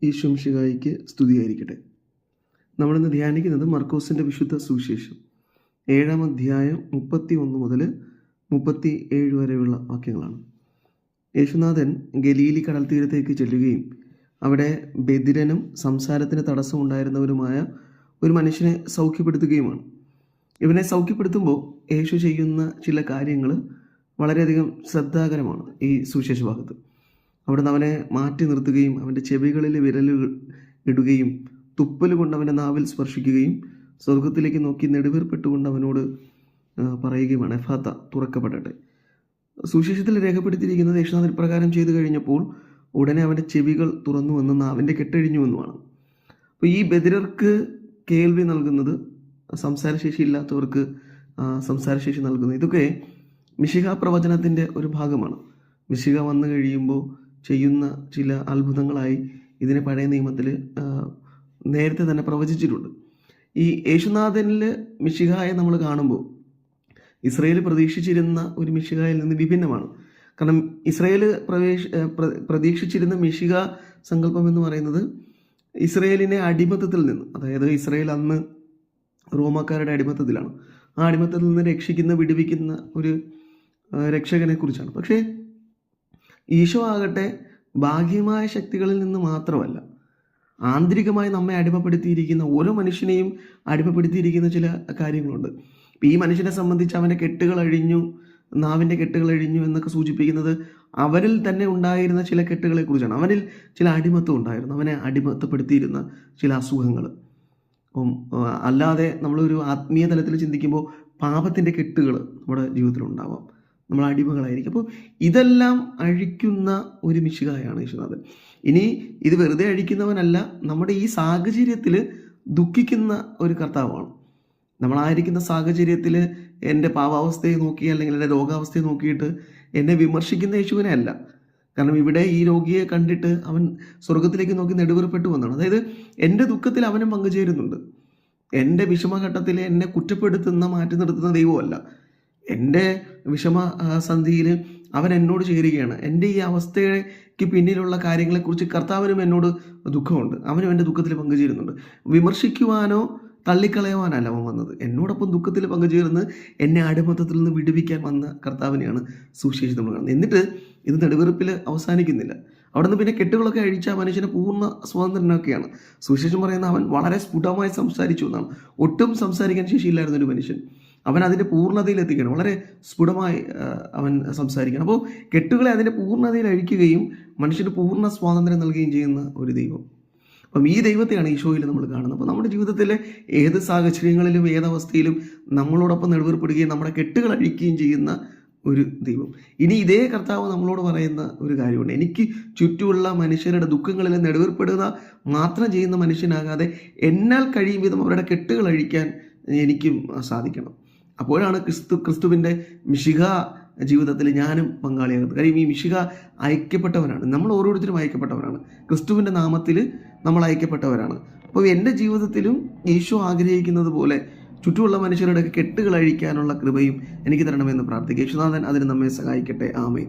ഈശോ മിശിഹായിക്ക് സ്തുതിയായിരിക്കട്ടെ. നമ്മളിന്ന് ധ്യാനിക്കുന്നത് മർക്കോസിൻ്റെ വിശുദ്ധ സുവിശേഷം 7-ാം അധ്യായം 31 മുതൽ 37 വരെയുള്ള വാക്യങ്ങളാണ്. യേശുനാഥൻ ഗലീലി കടൽ തീരത്തേക്ക് ചെല്ലുകയും അവിടെ ബധിരനും സംസാരത്തിന് തടസ്സമുണ്ടായിരുന്നവരുമായ ഒരു മനുഷ്യനെ സൗഖ്യപ്പെടുത്തുകയുമാണ്. ഇവനെ സൗഖ്യപ്പെടുത്തുമ്പോൾ യേശു ചെയ്യുന്ന ചില കാര്യങ്ങൾ വളരെയധികം ശ്രദ്ധാകരമാണ്. ഈ സുവിശേഷ ഭാഗത്ത് അവിടുന്ന് അവനെ മാറ്റി നിർത്തുകയും അവൻ്റെ ചെവികളിൽ വിരലുകൾ ഇടുകയും തുപ്പൽ കൊണ്ട് അവൻ്റെ നാവിൽ സ്പർശിക്കുകയും സ്വർഗത്തിലേക്ക് നോക്കി നെടുവീർപ്പെട്ടുകൊണ്ട് അവനോട് പറയുകയുമാണ്, എഫാത്ത, തുറക്കപ്പെടട്ടെ. സുവിശേഷത്തിൽ രേഖപ്പെടുത്തിയിരിക്കുന്നത് യേശുനാഥൻ പ്രകാരം ചെയ്തു കഴിഞ്ഞപ്പോൾ ഉടനെ അവൻ്റെ ചെവികൾ തുറന്നുവെന്നും നാവിൻ്റെ കെട്ടഴിഞ്ഞുവെന്നുമാണ്. അപ്പോൾ ഈ ബധിരർക്ക് കേൾവി നൽകുന്നത്, സംസാരശേഷി ഇല്ലാത്തവർക്ക് സംസാരശേഷി നൽകുന്നത്, ഇതൊക്കെ മിശിഹ പ്രവചനത്തിൻ്റെ ഒരു ഭാഗമാണ്. മിശിഹ വന്നു കഴിയുമ്പോൾ ചെയ്യുന്ന ചില അത്ഭുതങ്ങളായി ഇതിനെ പഴയ നിയമത്തിൽ നേരത്തെ തന്നെ പ്രവചിച്ചിട്ടുണ്ട്. ഈ യേശുനാഥനിൽ മിശിഹായെ നമ്മൾ കാണുമ്പോൾ ഇസ്രയേൽ പ്രതീക്ഷിച്ചിരുന്ന ഒരു മിശിഹായിൽ നിന്ന് വിഭിന്നമാണ്. കാരണം ഇസ്രയേൽ പ്രതീക്ഷിച്ചിരുന്ന മിശിഹ സങ്കല്പം എന്ന് പറയുന്നത് ഇസ്രയേലിനെ അടിമത്തത്തിൽ നിന്ന്, അതായത് ഇസ്രയേൽ അന്ന് റോമാക്കാരുടെ അടിമത്തത്തിലാണ്, ആ അടിമത്തത്തിൽ നിന്ന് രക്ഷിക്കുന്ന, വിടുവിക്കുന്ന ഒരു രക്ഷകനെ കുറിച്ചാണ്. പക്ഷേ ഈശോ ആകട്ടെ ബാഹ്യമായ ശക്തികളിൽ നിന്ന് മാത്രമല്ല, ആന്തരികമായി നമ്മെ അടിമപ്പെടുത്തിയിരിക്കുന്ന, ഓരോ മനുഷ്യനെയും അടിമപ്പെടുത്തിയിരിക്കുന്ന ചില കാര്യങ്ങളുണ്ട്. ഈ മനുഷ്യനെ സംബന്ധിച്ച് അവൻ്റെ കെട്ടുകൾ അഴിഞ്ഞു, നാവിൻ്റെ കെട്ടുകൾ അഴിഞ്ഞു എന്നൊക്കെ സൂചിപ്പിക്കുന്നത് അവരിൽ തന്നെ ഉണ്ടായിരുന്ന ചില കെട്ടുകളെ കുറിച്ചാണ്. അവനിൽ ചില അടിമത്തം ഉണ്ടായിരുന്നു, അവനെ അടിമത്തപ്പെടുത്തിയിരുന്ന ചില അസുഖങ്ങൾ. അപ്പം അല്ലാതെ നമ്മളൊരു ആത്മീയ തലത്തിൽ ചിന്തിക്കുമ്പോൾ പാപത്തിൻ്റെ കെട്ടുകൾ നമ്മുടെ ജീവിതത്തിലുണ്ടാവാം, നമ്മൾ അടിമകളായിരിക്കും. അപ്പോൾ ഇതെല്ലാം അഴിക്കുന്ന ഒരു മിശിഹായാണ് യേശുനാഥൻ. ഇനി ഇത് വെറുതെ അഴിക്കുന്നവനല്ല, നമ്മുടെ ഈ സാഹചര്യത്തിൽ ദുഃഖിക്കുന്ന ഒരു കർത്താവാണ്. നമ്മളായിരിക്കുന്ന സാഹചര്യത്തിൽ എൻ്റെ പാവാവസ്ഥയെ നോക്കി അല്ലെങ്കിൽ എൻ്റെ രോഗാവസ്ഥയെ നോക്കിയിട്ട് എന്നെ വിമർശിക്കുന്ന യേശുവിനെ അല്ല. കാരണം ഇവിടെ ഈ രോഗിയെ കണ്ടിട്ട് അവൻ സ്വർഗത്തിലേക്ക് നോക്കി നെടുവീർപ്പെട്ടു വന്നതാണ്. അതായത് എൻ്റെ ദുഃഖത്തിൽ അവനും പങ്കുചേരുന്നുണ്ട്. എൻ്റെ വിഷമഘട്ടത്തിൽ എന്നെ കുറ്റപ്പെടുത്തുന്ന, മാറ്റി നിർത്തുന്ന ദൈവമല്ല. എൻ്റെ വിഷമസന്ധിയിൽ അവൻ എന്നോട് ചേരുകയാണ്. എൻ്റെ ഈ അവസ്ഥയ്ക്ക് പിന്നിലുള്ള കാര്യങ്ങളെക്കുറിച്ച് കർത്താവിനും എന്നോട് ദുഃഖമുണ്ട്, അവനും എൻ്റെ ദുഃഖത്തിൽ പങ്കുചേരുന്നുണ്ട്. വിമർശിക്കുവാനോ തള്ളിക്കളയുവാനല്ല അവൻ വന്നത്, എന്നോടൊപ്പം ദുഃഖത്തിൽ പങ്കുചേർന്ന് എന്നെ അടിമത്തത്തിൽ നിന്ന് വിടുവിക്കാൻ വന്ന കർത്താവിനെയാണ് സുവിശേഷം നമ്മൾ കാണുന്നത്. എന്നിട്ട് ഇത് നെടുവീർപ്പിൽ അവസാനിക്കുന്നില്ല. അവിടെ നിന്ന് പിന്നെ കെട്ടുകളൊക്കെ അഴിച്ച മനുഷ്യനെ പൂർണ്ണ സ്വതന്ത്രനൊക്കെയാണ്. സുവിശേഷം പറയുന്ന അവൻ വളരെ സ്ഫുടമായി സംസാരിച്ചു എന്നാണ്. ഒട്ടും സംസാരിക്കാൻ ശേഷിയില്ലായിരുന്ന ഒരു മനുഷ്യൻ, അവൻ അതിൻ്റെ പൂർണ്ണതയിൽ എത്തിക്കണം, വളരെ സ്ഫുടമായി അവൻ സംസാരിക്കണം. അപ്പോൾ കെട്ടുകളെ അതിൻ്റെ പൂർണ്ണതയിൽ അഴിക്കുകയും മനുഷ്യന് പൂർണ്ണ സ്വാതന്ത്ര്യം നൽകുകയും ചെയ്യുന്ന ഒരു ദൈവം. അപ്പം ഈ ദൈവത്തെയാണ് ഈശോയിൽ നമ്മൾ കാണുന്നത്. അപ്പോൾ നമ്മുടെ ജീവിതത്തിലെ ഏത് സാഹചര്യങ്ങളിലും ഏതവസ്ഥയിലും നമ്മളോടൊപ്പം നെടുവീർപ്പെടുകയും നമ്മുടെ കെട്ടുകൾ അഴിക്കുകയും ചെയ്യുന്ന ഒരു ദൈവം. ഇനി ഇതേ കർത്താവ് നമ്മളോട് പറയുന്ന ഒരു കാര്യമുണ്ട്, എനിക്ക് ചുറ്റുമുള്ള മനുഷ്യരുടെ ദുഃഖങ്ങളിൽ നെടുവീർപ്പെടുക മാത്രം ചെയ്യുന്ന മനുഷ്യനാകാതെ എന്നാൽ കഴിയും വിധം അവരുടെ കെട്ടുകൾ അഴിക്കാൻ എനിക്കും സാധിക്കണം. അപ്പോഴാണ് ക്രിസ്തുവിൻ്റെ മിശിഹ ജീവിതത്തിൽ ഞാനും പങ്കാളിയാകുന്നത്. കാര്യം ഈ മിശിഹ അയക്കപ്പെട്ടവനാണ്, നമ്മൾ ഓരോരുത്തരും അയക്കപ്പെട്ടവരാണ്, ക്രിസ്തുവിൻ്റെ നാമത്തിൽ നമ്മൾ അയക്കപ്പെട്ടവരാണ്. അപ്പോൾ എൻ്റെ ജീവിതത്തിലും ഈശോ ആഗ്രഹിക്കുന്നത് പോലെ ചുറ്റുമുള്ള മനുഷ്യരുടെ കെട്ടുകൾ അഴിക്കാനുള്ള കൃപയും എനിക്ക് തരണമെന്ന് പ്രാർത്ഥിക്കുക. യേശുനാഥൻ അതിന് നമ്മെ സഹായിക്കട്ടെ. ആമേൻ.